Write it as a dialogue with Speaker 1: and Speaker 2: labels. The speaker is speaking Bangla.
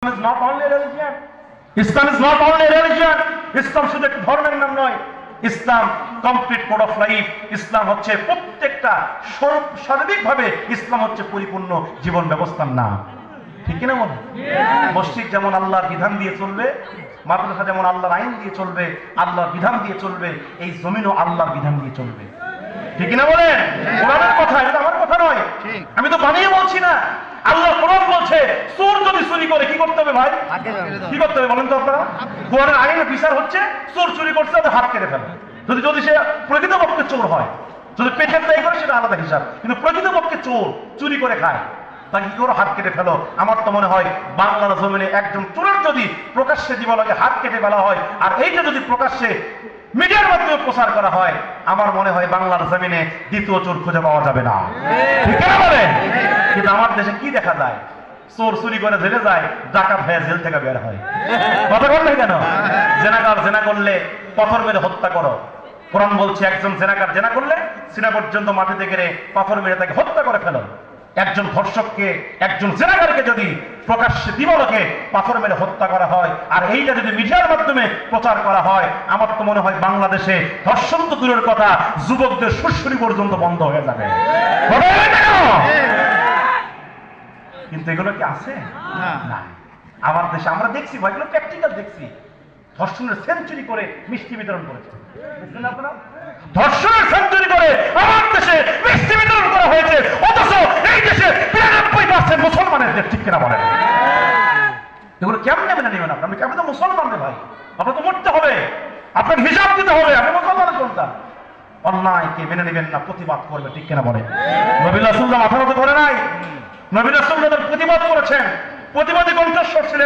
Speaker 1: is not only a religion. Islam is not only a religion. ইসলাম শুধু একটা ধর্মের নাম নয়। ইসলাম কমপ্লিট কোড অফ লাইফ। ইসলাম হচ্ছে প্রত্যেকটা সার্বিকভাবে ইসলাম হচ্ছে পরিপূর্ণ জীবন ব্যবস্থার নাম। ঠিক কিনা বল? মসজিদ যেমন আল্লাহর বিধান দিয়ে চলবে, মাদ্রাসা যেমন আল্লাহর আইন দিয়ে চলবে, আল্লাহর বিধান দিয়ে চলবে, এই জমিনও আল্লাহর বিধান দিয়ে চলবে। ঠিক কিনা বলেন? কোরআনের কথা, এটা আমার কথা নয়, আমি তো বানিয়ে বলছি না। আল্লাহ কোরআন বলছে চোর যদি চুরি করে কি করতে হবে ভাই? কি করতে হবে বলেন তো আপনারা? কোরআনের আইনে বিচার হচ্ছে চোর চুরি করছে তাহলে হাত কেটে ফেলে। যদি সে প্রকৃতপক্ষে চোর হয়, যদি পেটের দায়ী করে সেটা আলাদা হিসাব, কিন্তু প্রকৃতপক্ষে চোর চুরি করে খায় তাকে কি করে হাত কেটে ফেলো? আমার তো মনে হয় বাংলার জমিনে একজন চোরের যদি প্রকাশ্যে দিবালকে হাত কেটে ফেলা হয়, আর এইটা যদি প্রকাশ্যে মিডিয়ার মাধ্যমে প্রচার করা হয়, আমার মনে হয় বাংলার জমিনে দ্বিতীয় চোর খুঁজে পাওয়া যাবে না। ঠিক না বলেন? কিন্তু আমার দেশে কি দেখা যায়? চোর চুরি করে জেলে যায়, ডাকাত হয়ে জেল থেকে বের হয়। কথা বললে কেন? জেনাকার জেনা করলে পাথর মেরে হত্যা করো। কোরআন বলছে একজন জেনাকার জেনা করলে সিনা পর্যন্ত মাটিতে গেড়ে পাথর মেরে তাকে হত্যা করে ফেলো। একজন ধর্ষককে, একজন জেনাকারকে যদি প্রকাশ্যে দিবালোকে পাথর মেরে হত্যা করা হয়, আর এইটা যদি মিডিয়ার মাধ্যমে প্রচার করা হয়, আমার তো মনে হয় বাংলাদেশে ধর্ষণ তো দূরের কথা, যুবকদের সুরসুরি পর্যন্ত বন্ধ হয়ে যাবে। কিন্তু এগুলো কি আছে? না। আমার দেশে আমরা দেখছি ভাই, এগুলো প্র্যাকটিক্যাল দেখছি। ধর্ষণের সেঞ্চুরি করে মিষ্টি বিতরণ করেছে, বুঝলেন আপনারা? ধর্ষণের সেঞ্চুরি করে আমার দেশে মিষ্টি বিতরণ করা হয়েছে, অথচ এই দেশে 93% মুসলমানের দেশ। ঠিক কিনা বলেন? এগুলো কেমনে মেনে নেবেন আপনার? আপনি তো মুসলমান রে ভাই, আপনার তো মরতে হবে, আপনাকে হিসাব দিতে হবে। আপনি মুসলমানের সন্তান, অন্যায়কে মেনে নেবেন না, প্রতিবাদ করবে। ঠিক কিনা বলেন? নবী রাসূলুল্লাহ মাথা নত করে নাই, নবী রাসূলুল্লাহ প্রতিবাদ করেছেন, প্রতিবাদী কণ্ঠস্বর ছিলেন।